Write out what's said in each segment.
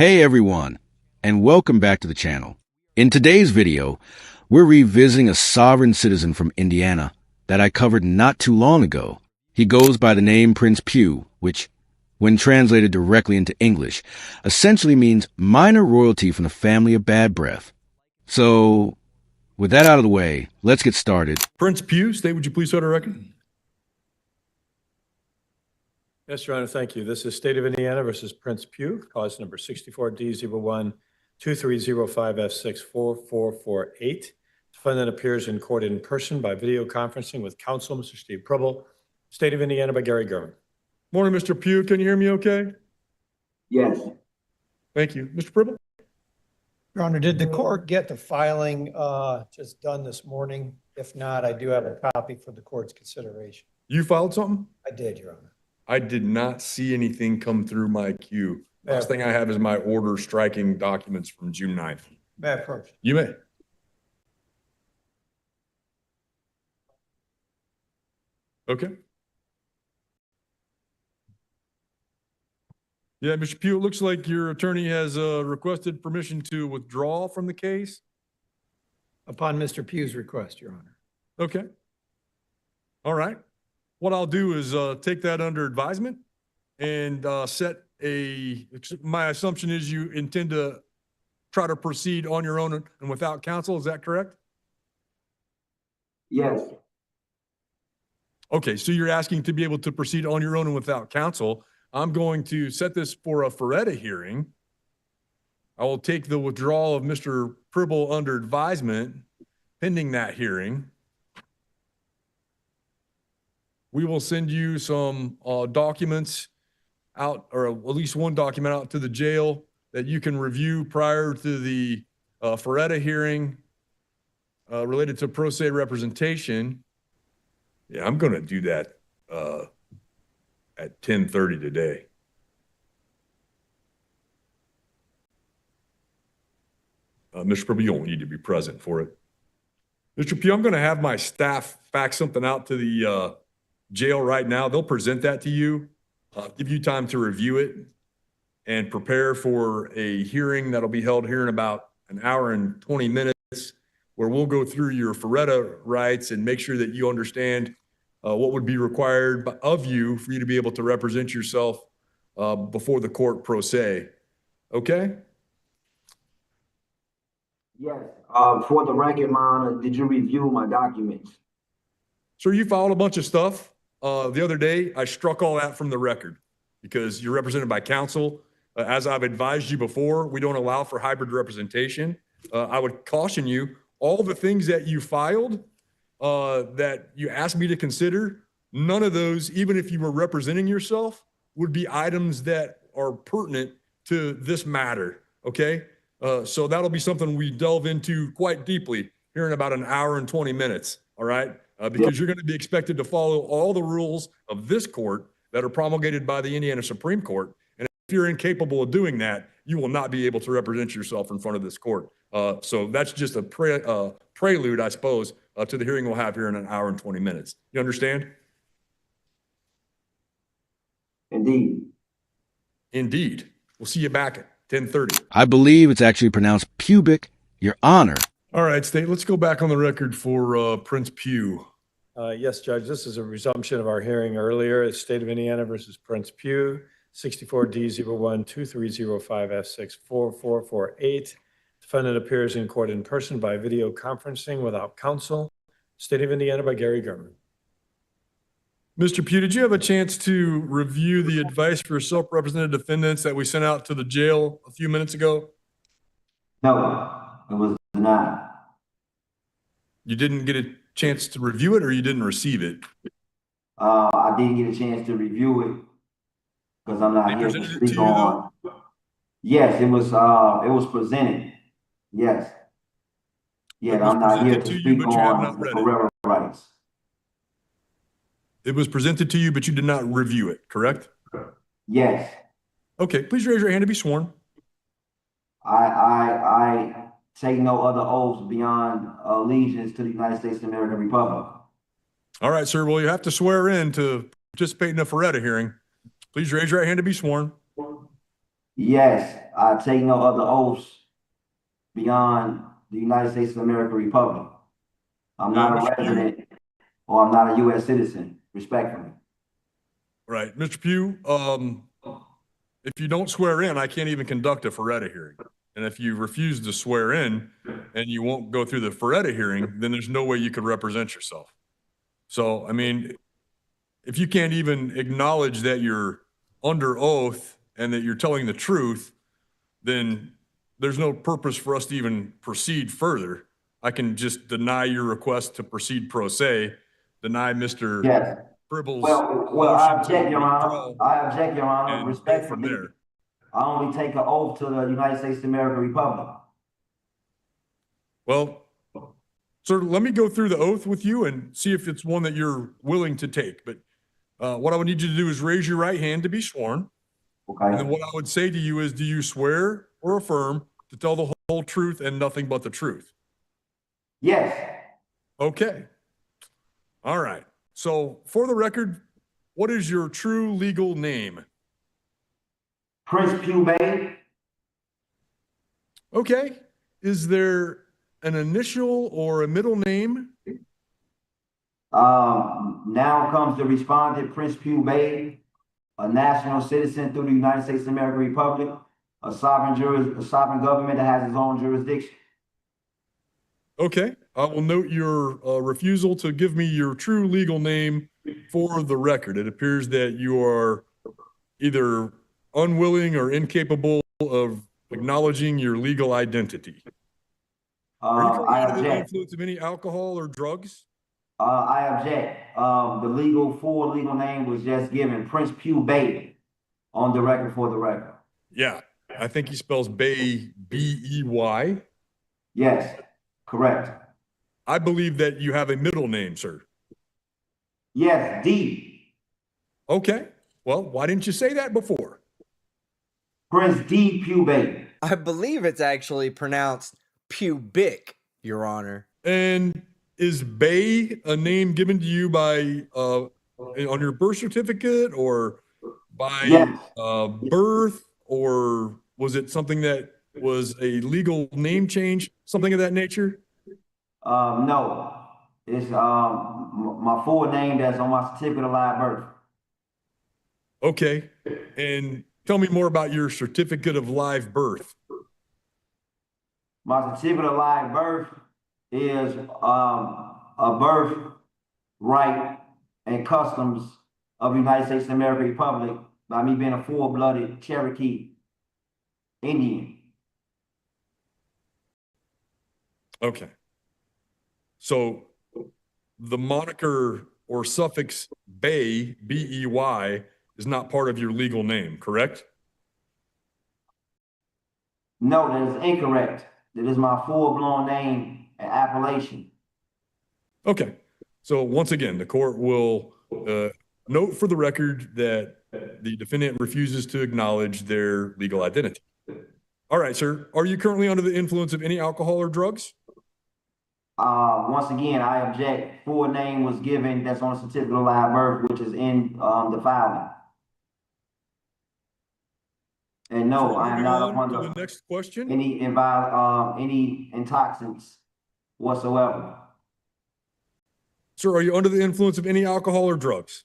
Hey everyone, and welcome back to the channel. In today's video, we're revisiting a sovereign citizen from Indiana that I covered not too long ago. He goes by the name Prince Pew, which, when translated directly into English, essentially means minor royalty from the family of bad breath. So, with that out of the way, let's get started. Prince Pew, state would you please start a record? Yes, Your Honor, thank you. This is State of Indiana versus Prince Pew, cause number 64D01-2305F64448. Defendant appears in court in person by video conferencing with counsel, Mr. Steve Pribble. State of Indiana by Gary Gurman. Morning, Mr. Pew. Can you hear me okay? Yes. Thank you. Mr. Pribble? Your Honor, did the court get the filing just done this morning? If not, I do have a copy for the court's consideration. You filed something? I did, Your Honor. I did not see anything come through my queue. Last thing I have is my order striking documents from June 9th. May I approach? You may. Okay. Yeah, Mr. Pew, it looks like your attorney has requested permission to withdraw from the case. Upon Mr. Pew's request, Your Honor. Okay. All right. What I'll do is take that under advisement and my assumption is you intend to try to proceed on your own and without counsel. Is that correct? Yes. Okay, so you're asking to be able to proceed on your own and without counsel. I'm going to set this for a Faretta hearing. I will take the withdrawal of Mr. Pribble under advisement pending that hearing. We will send you some documents out, or at least one document out to the jail that you can review prior to the Faretta hearing related to pro se representation. Yeah, I'm going to do that at 10:30 today. Mr. Pribble, you don't need to be present for it. Mr. Pugh, I'm going to have my staff fax something out to the jail right now. They'll present that to you, give you time to review it and prepare for a hearing that'll be held here in about an hour and 20 minutes where we'll go through your Faretta rights and make sure that you understand what would be required of you for you to be able to represent yourself before the court pro se. Okay? Yes. For the record, my honor, did you review my documents? Sir, you filed a bunch of stuff. The other day, I struck all that from the record because you're represented by counsel. As I've advised you before, we don't allow for hybrid representation. I would caution you, all the things that you filed that you asked me to consider, none of those, even if you were representing yourself, would be items that are pertinent to this matter, okay? So that'll be something we delve into quite deeply here in about an hour and 20 minutes, all right? Because you're going to be expected to follow all the rules of this court that are promulgated by the Indiana Supreme Court. And if you're incapable of doing that, you will not be able to represent yourself in front of this court. So that's just a prelude, I suppose, to the hearing we'll have here in an hour and 20 minutes. You understand? Indeed. Indeed. We'll see you back at 10:30. I believe it's actually pronounced pubic, Your Honor. All right, State, let's go back on the record for Prince Pew. Yes, Judge, this is a resumption of our hearing earlier. It's State of Indiana versus Prince Pew, 64D01-2305F64448. Defendant appears in court in person by video conferencing without counsel. State of Indiana by Gary Gurman. Mr. Pew, did you have a chance to review the advice for self-represented defendants that we sent out to the jail a few minutes ago? No, it was denied. You didn't get a chance to review it, or you didn't receive it? I didn't get a chance to review it because I'm not here to speak on. Yes, it was presented. Yes. Yeah, I'm not here to speak on the Faretta rights. It was presented to you, but you did not review it, correct? Yes. Okay, please raise your hand to be sworn. I take no other oaths beyond allegiance to the United States of America Republic. All right, sir. Well, you have to swear in to participate in a Faretta hearing. Please raise your right hand to be sworn. Yes, I take no other oaths beyond the United States of America Republic. I'm not a Mr. Pugh? resident or I'm not a U.S. citizen, respectfully. Right. Mr. Pugh, if you don't swear in, I can't even conduct a Faretta hearing. And if you refuse to swear in and you won't go through the Faretta hearing, then there's no way you could represent yourself. So, I mean, if you can't even acknowledge that you're under oath and that you're telling the truth, then there's no purpose for us to even proceed further. I can just deny your request to proceed pro se, deny Mr. Yes. Pribble's Well, I motion object, to Your withdraw, Honor. I object, Your Honor, and go from respectfully. there. I only take an oath to the United States of America Republic. Well, sir, let me go through the oath with you and see if it's one that you're willing to take. But what I would need you to do is raise your right hand to be sworn. And then Okay? what I would say to you is, do you swear or affirm to tell the whole truth and nothing but the truth? Yes. Okay. All right. So for the record, what is your true legal name? Prince Pugh Bay. Okay. Is there an initial or a middle name? Now comes the respondent, Prince Pugh Bay, a national citizen through the United States of America Republic, a sovereign government that has its own jurisdiction. Okay. I will note your refusal to give me your true legal name for the record. It appears that you are either unwilling or incapable of acknowledging your legal identity. Are you currently I under the object. influence of any alcohol or drugs? I object. The full legal name was just given, Prince Pugh Bay, on the record for the record. Yeah. I think he spells Bay, B-E-Y. Yes, correct. I believe that you have a middle name, sir. Yes, D. Okay. Well, why didn't you say that before? Prince D. Pugh Bay. I believe it's actually pronounced pubic, Your Honor. And is Bay a name given to you by on your birth certificate or by Yes. birth, or was it something that was a legal name change, something of that nature? No. It's my full name that's on my certificate of live birth. Okay. And tell me more about your certificate of live birth. My certificate of live birth is a birth right and customs of the United States of America Republic by me being a full-blooded Cherokee Indian. Okay. So the moniker or suffix Bay, B-E-Y, is not part of your legal name, correct? No, that is incorrect. That is my full-blown name and appellation. Okay. So once again, the court will note for the record that the defendant refuses to acknowledge their legal identity. All right, sir. Are you currently under the influence of any alcohol or drugs? Once again, I object. Full name was given that's on the certificate of live birth, which is in the filing. And no, I am not On to under the next question. any intoxicants whatsoever. Sir, are you under the influence of any alcohol or drugs?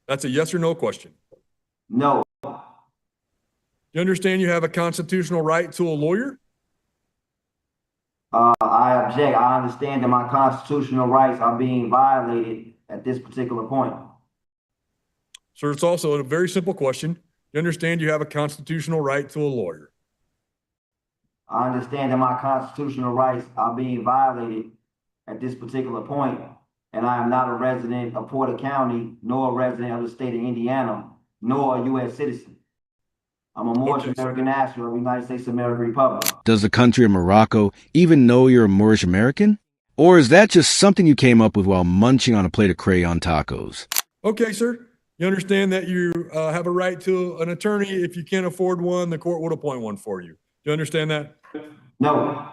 That's a yes or no question. No. You understand you have a constitutional right to a lawyer? I object. I understand that my constitutional rights are being violated at this particular point. Sir, it's also a very simple question. You understand you have a constitutional right to a lawyer? I understand that my constitutional rights are being violated at this particular point, and I am not a resident of Porter County, nor a resident of the state of Indiana, nor a U.S. citizen. I'm a Moorish American national of the United States of America Republic. Does the country of Morocco even know you're a Moorish American? Or is that just something you came up with while munching on a plate of crayon tacos? Okay, sir. You understand that you have a right to an attorney. If you can't afford one, the court would appoint one for you. Do you understand that? No.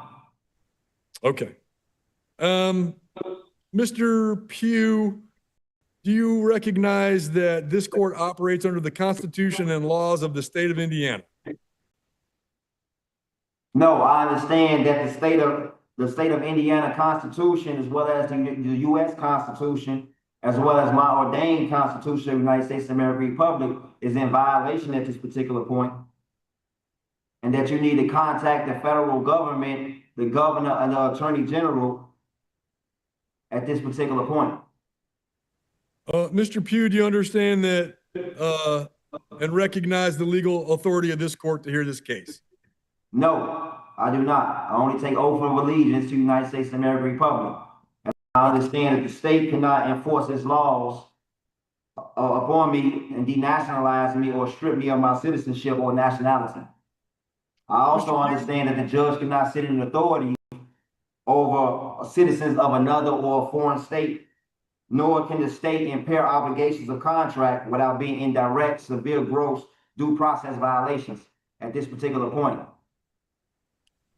Okay. Mr. Pugh, do you recognize that this court operates under the Constitution and laws of the state of Indiana? No, I understand that the state of Indiana Constitution, as well as the U.S. Constitution, as well as my ordained Constitution of the United States of America Republic, is in violation at this particular point, and that you need to contact the federal government, the governor, and the attorney general at this particular point. Mr. Pugh, do you understand that and recognize the legal authority of this court to hear this case? No, I do not. I only take oath of allegiance to the United States of America Republic. And I understand that the state cannot enforce its laws upon me and denationalize me or strip me of my citizenship or nationality. I also understand that the judge cannot sit in authority over citizens of another or a foreign state, nor can the state impair obligations of contract without being in direct, severe, gross due process violations at this particular point.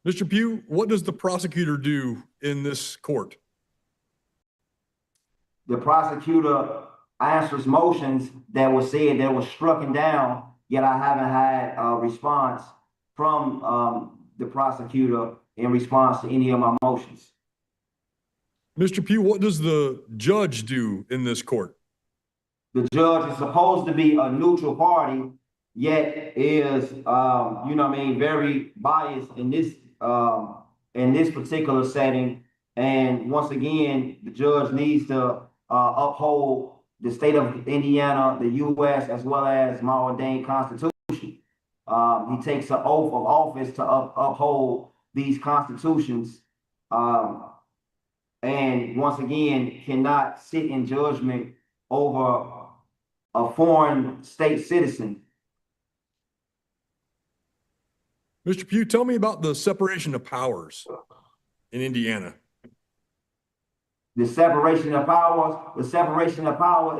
Mr. Pugh, what does the prosecutor do in this court? The prosecutor answers motions that were said that was struck down, yet I haven't had a response from the prosecutor in response to any of my motions. Mr. Pugh, what does the judge do in this court? The judge is supposed to be a neutral party, yet is, very biased in this particular setting. And once again, the judge needs to uphold the state of Indiana, the U.S., as well as my ordained Constitution. He takes an oath of office to uphold these constitutions, and once again, cannot sit in judgment over a foreign state citizen. Mr. Pugh, tell me about the separation of powers in Indiana. The separation of power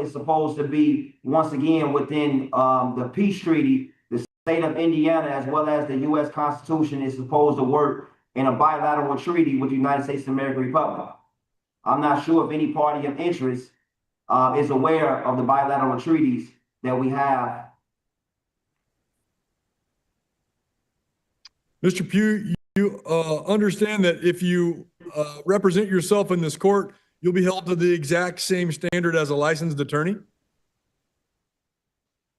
is supposed to be, once again, within the peace treaty. The state of Indiana, as well as the U.S. Constitution, is supposed to work in a bilateral treaty with the United States of America Republic. I'm not sure if any party of interest is aware of the bilateral treaties that we have. Mr. Pugh, you understand that if you represent yourself in this court, you'll be held to the exact same standard as a licensed attorney?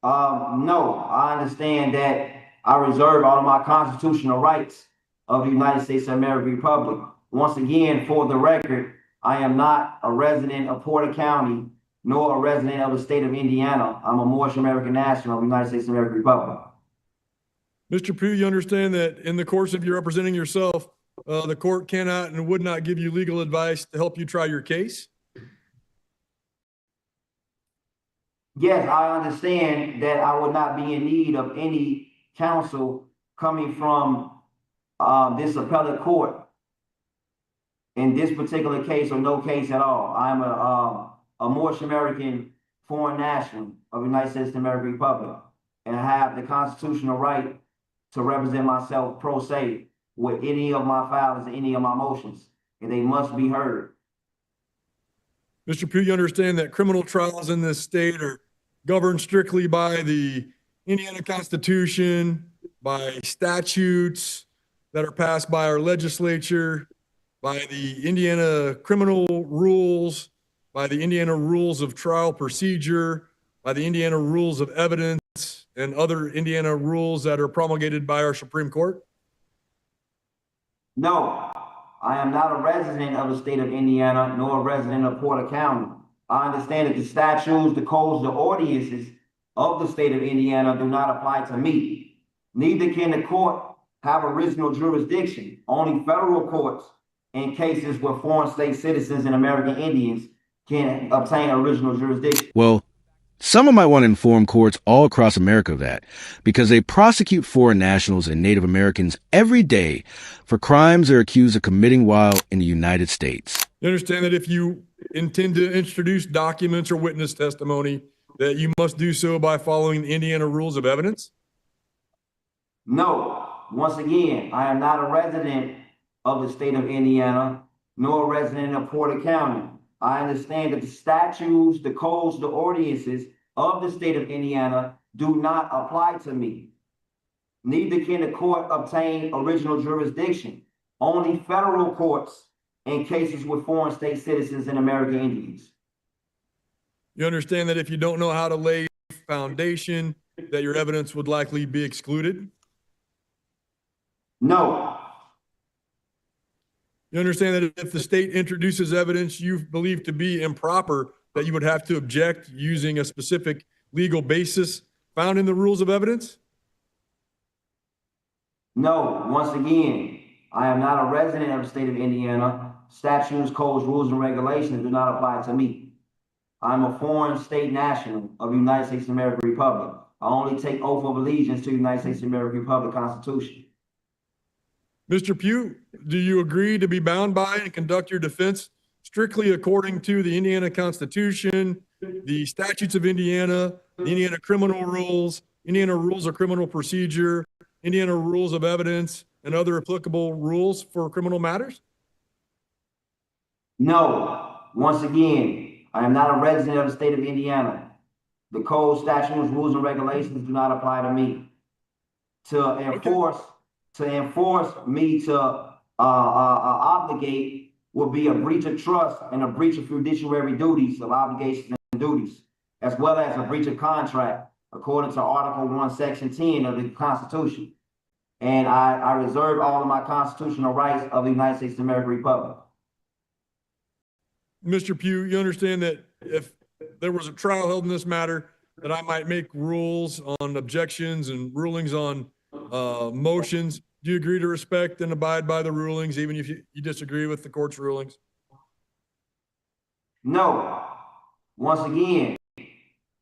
No, I understand that I reserve all of my constitutional rights of the United States of America Republic. Once again, for the record, I am not a resident of Porter County, nor a resident of the state of Indiana. I'm a Moorish American national of the United States of America Republic. Mr. Pugh, you understand that in the course of you representing yourself, the court cannot and would not give you legal advice to help you try your case? Yes, I understand that I would not be in need of any counsel coming from this appellate court in this particular case or no case at all. I'm a Moorish American foreign national of the United States of America Republic, and I have the constitutional right to represent myself pro se with any of my filings and any of my motions, and they must be heard. Mr. Pugh, you understand that criminal trials in this state are governed strictly by the Indiana Constitution, by statutes that are passed by our legislature, by the Indiana criminal rules, by the Indiana rules of trial procedure, by the Indiana rules of evidence, and other Indiana rules that are promulgated by our Supreme Court? No, I am not a resident of the state of Indiana, nor a resident of Porter County. I understand that the statutes, the codes, the ordinances of the state of Indiana do not apply to me. Neither can the court have original jurisdiction. Only federal courts in cases where foreign state citizens and American Indians can obtain original jurisdiction. Well, someone might want to inform courts all across America of that, because they prosecute foreign nationals and Native Americans every day for crimes they're accused of committing while in the United States. You understand that if you intend to introduce documents or witness testimony, that you must do so by following the Indiana rules of evidence? No. Once again, I am not a resident of the state of Indiana, nor a resident of Porter County. I understand that the statutes, the codes, the ordinances of the state of Indiana do not apply to me. Neither can the court obtain original jurisdiction. Only federal courts in cases with foreign state citizens and American Indians. You understand that if you don't know how to lay foundation, that your evidence would likely be excluded? No. You understand that if the state introduces evidence you believe to be improper, that you would have to object using a specific legal basis found in the rules of evidence? No. Once again, I am not a resident of the state of Indiana. Statutes, codes, rules, and regulations do not apply to me. I'm a foreign state national of the United States of America Republic. I only take oath of allegiance to the United States of America Republic Constitution. Mr. Pugh, do you agree to be bound by and conduct your defense strictly according to the Indiana Constitution, the statutes of Indiana, the Indiana criminal rules, Indiana rules of criminal procedure, Indiana rules of evidence, and other applicable rules for criminal matters? No. Once again, I am not a resident of the state of Indiana. The code, statutes, rules, and regulations do not apply to me. To enforce me to obligate would be a breach of trust and a breach of fiduciary duties of obligations and duties, as well as a breach of contract according to Article 1, Section 10 of the Constitution. And I reserve all of my constitutional rights of the United States of America Republic. Mr. Pugh, you understand that if there was a trial held in this matter, that I might make rules on objections and rulings on motions. Do you agree to respect and abide by the rulings, even if you disagree with the court's rulings? No. Once again,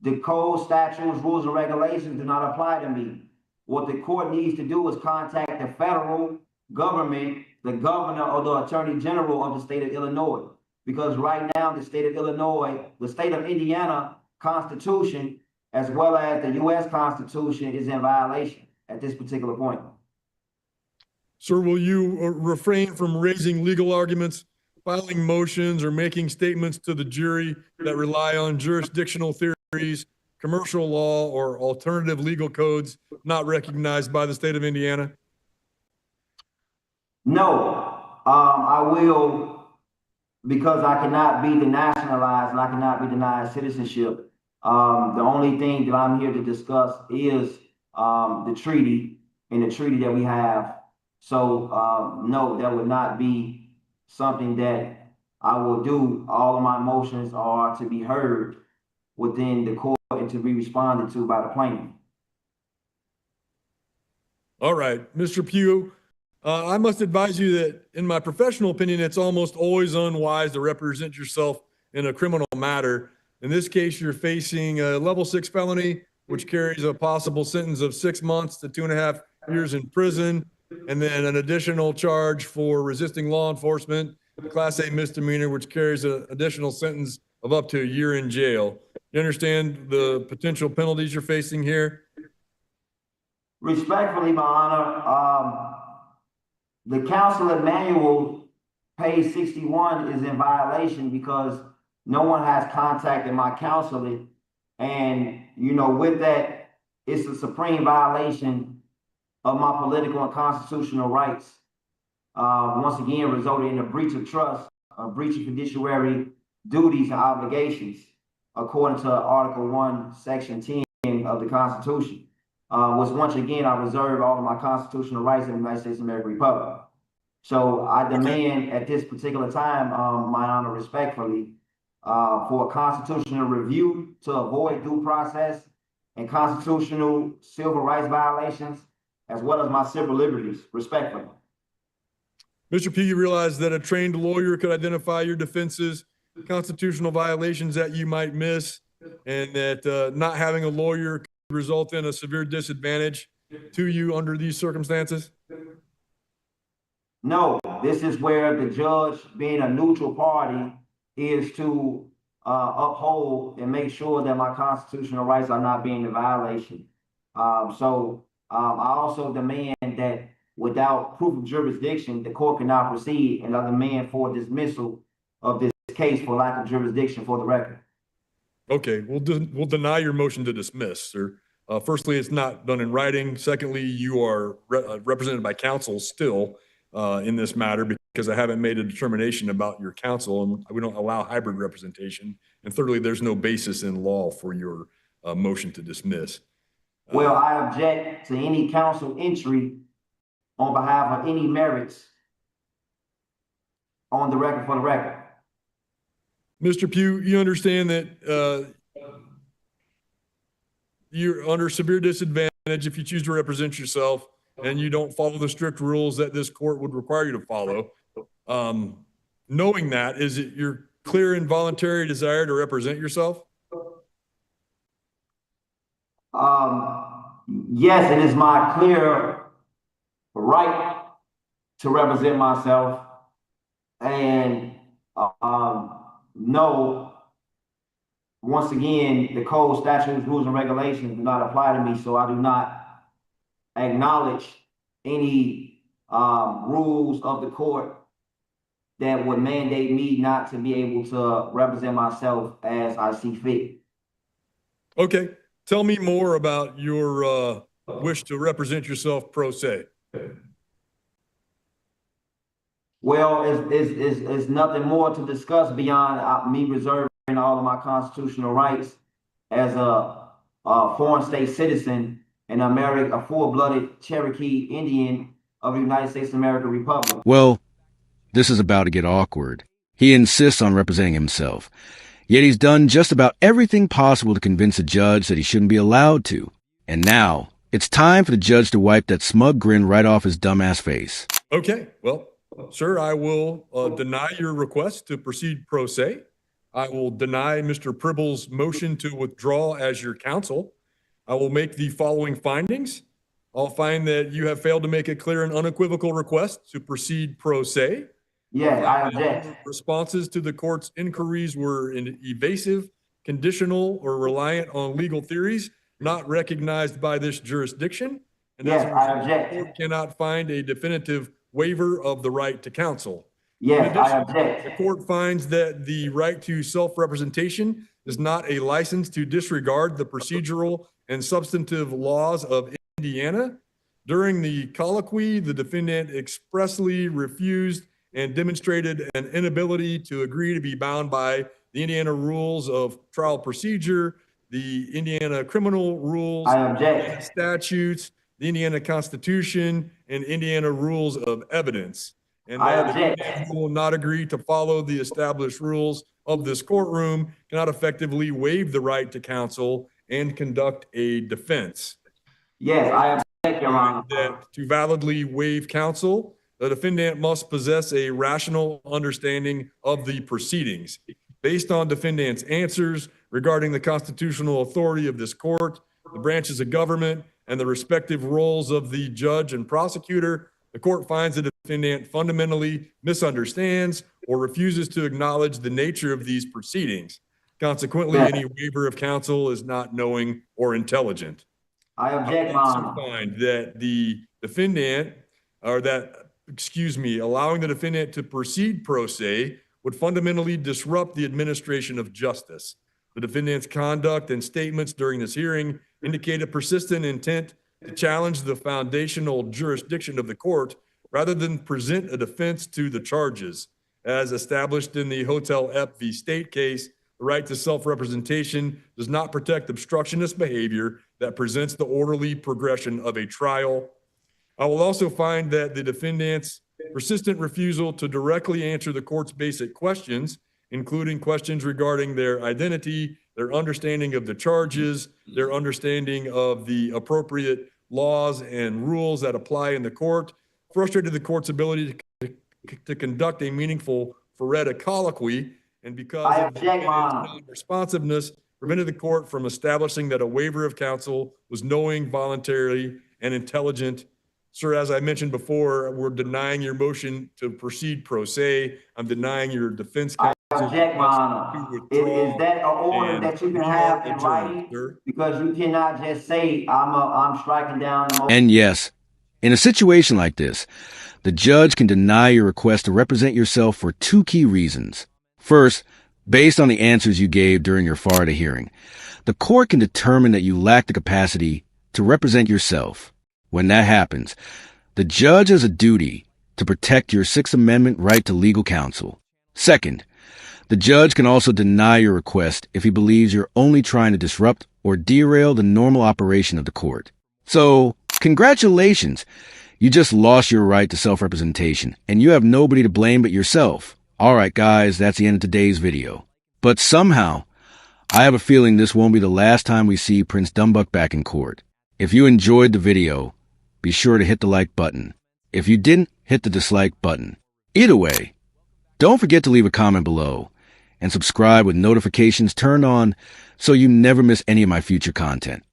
the code, statutes, rules, and regulations do not apply to me. What the court needs to do is contact the federal government, the governor or the attorney general of the state of Illinois. Because right now, the state of Illinois, the state of Indiana Constitution, as well as the U.S. Constitution, is in violation at this particular point. Sir, will you refrain from raising legal arguments, filing motions, or making statements to the jury that rely on jurisdictional theories, commercial law, or alternative legal codes not recognized by the state of Indiana? No, I will, because I cannot be denationalized and I cannot be denied citizenship. The only thing that I'm here to discuss is the treaty and the treaty that we have. So no, that would not be something that I will do. All of my motions are to be heard within the court and to be responded to by the plaintiff. All right, Mr. Pugh, I must advise you that in my professional opinion, it's almost always unwise to represent yourself in a criminal matter. In this case, you're facing a level 6 felony, which carries a possible sentence of 6 months to 2.5 years in prison, and then an additional charge for resisting law enforcement, Class A misdemeanor, which carries an additional sentence of up to a year in jail. You understand the potential penalties you're facing here? Respectfully, my honor, the counselor manual, page 61, is in violation because no one has contacted my counselor. And, you know, with that, it's a supreme violation of my political and constitutional rights. Once again, resulted in a breach of trust, a breach of fiduciary duties and obligations, according to Article 1, Section 10 of the Constitution. Was once again, I reserve all of my constitutional rights in the United States of America Republic. So I demand at this particular time, my honor, respectfully, for a constitutional review to avoid due process and constitutional civil rights violations, as well as my civil liberties, respectfully. Mr. Pugh, you realize that a trained lawyer could identify your defenses, constitutional violations that you might miss, and that not having a lawyer could result in a severe disadvantage to you under these circumstances? No, this is where the judge, being a neutral party, is to uphold and make sure that my constitutional rights are not being in violation. I also demand that without proof of jurisdiction, the court cannot proceed, and I demand for dismissal of this case for lack of jurisdiction for the record. Okay, we'll deny your motion to dismiss, sir. Firstly, it's not done in writing. Secondly, you are represented by counsel still in this matter because I haven't made a determination about your counsel, and we don't allow hybrid representation. And thirdly, there's no basis in law for your motion to dismiss. Well, I object to any counsel entry on behalf of any merits on the record for the record. Mr. Pugh, you understand that you're under severe disadvantage if you choose to represent yourself and you don't follow the strict rules that this court would require you to follow. Knowing that, is it your clear and voluntary desire to represent yourself? Yes, it is my clear right to represent myself. And no, once again, the code, statutes, rules, and regulations do not apply to me, so I do not acknowledge any rules of the court that would mandate me not to be able to represent myself as I see fit. Okay. Tell me more about your wish to represent yourself pro se. Well, it's nothing more to discuss beyond me reserving all of my constitutional rights as a foreign state citizen and a full-blooded Cherokee Indian of the United States of America Republic. Well, this is about to get awkward. He insists on representing himself, yet he's done just about everything possible to convince a judge that he shouldn't be allowed to. And now, it's time for the judge to wipe that smug grin right off his dumbass face. Okay, well, sir, I will deny your request to proceed pro se. I will deny Mr. Pribble's motion to withdraw as your counsel. I will make the following findings. I'll find that you have failed to make a clear and unequivocal request to proceed pro se. Yes, I object. Responses to the court's inquiries were evasive, conditional, or reliant on legal theories not recognized by this jurisdiction. And yes, I the object. court cannot find a definitive waiver of the right to counsel. Yes, I object. The court finds that the right to self-representation is not a license to disregard the procedural and substantive laws of Indiana. During the colloquy, the defendant expressly refused and demonstrated an inability to agree to be bound by the Indiana rules of trial procedure, the Indiana criminal rules, I object. Indiana statutes, the Indiana Constitution, and Indiana rules of evidence. And I that object. the defendant will not agree to follow the established rules of this courtroom, cannot effectively waive the right to counsel and conduct a defense. Yes, I object, Your Honor. That to validly waive counsel, the defendant must possess a rational understanding of the proceedings. Based on defendant's answers regarding the constitutional authority of this court, the branches of government, and the respective roles of the judge and prosecutor, the court finds the defendant fundamentally misunderstands or refuses to acknowledge the nature of these proceedings. Consequently, any waiver of counsel is not knowing or intelligent. I object, I also Mom. find that the defendant, allowing the defendant to proceed pro se would fundamentally disrupt the administration of justice. The defendant's conduct and statements during this hearing indicate a persistent intent to challenge the foundational jurisdiction of the court rather than present a defense to the charges. As established in the Hotel Ep v. State case, the right to self-representation does not protect obstructionist behavior that presents the orderly progression of a trial. I will also find that the defendant's persistent refusal to directly answer the court's basic questions, including questions regarding their identity, their understanding of the charges, their understanding of the appropriate laws and rules that apply in the court, frustrated the court's ability to conduct a meaningful Faretta colloquy, and because I of the object, Mom. defendant's responsiveness, prevented the court from establishing that a waiver of counsel was knowing, voluntary, and intelligent. Sir, as I mentioned before, we're denying your motion to proceed pro se. I'm denying your defense counsel. I object, Mom. Is that an order that you can have in writing? Sir. Because you cannot just say, I'm striking down the motion. And yes, in a situation like this, the judge can deny your request to represent yourself for two key reasons. First, Based on the answers you gave during your Faretta hearing, the court can determine that you lack the capacity to represent yourself. When that happens, the judge has a duty to protect your Sixth Amendment right to legal counsel. Second, the judge can also deny your request if he believes you're only trying to disrupt or derail the normal operation of the court. So, congratulations! You just lost your right to self-representation, and you have nobody to blame but yourself. Alright guys, that's the end of today's video. But somehow, I have a feeling this won't be the last time we see Prince Dumbuck back in court. If you enjoyed the video, be sure to hit the like button. If you didn't, hit the dislike button. Either way, don't forget to leave a comment below and subscribe with notifications turned on so you never miss any of my future content.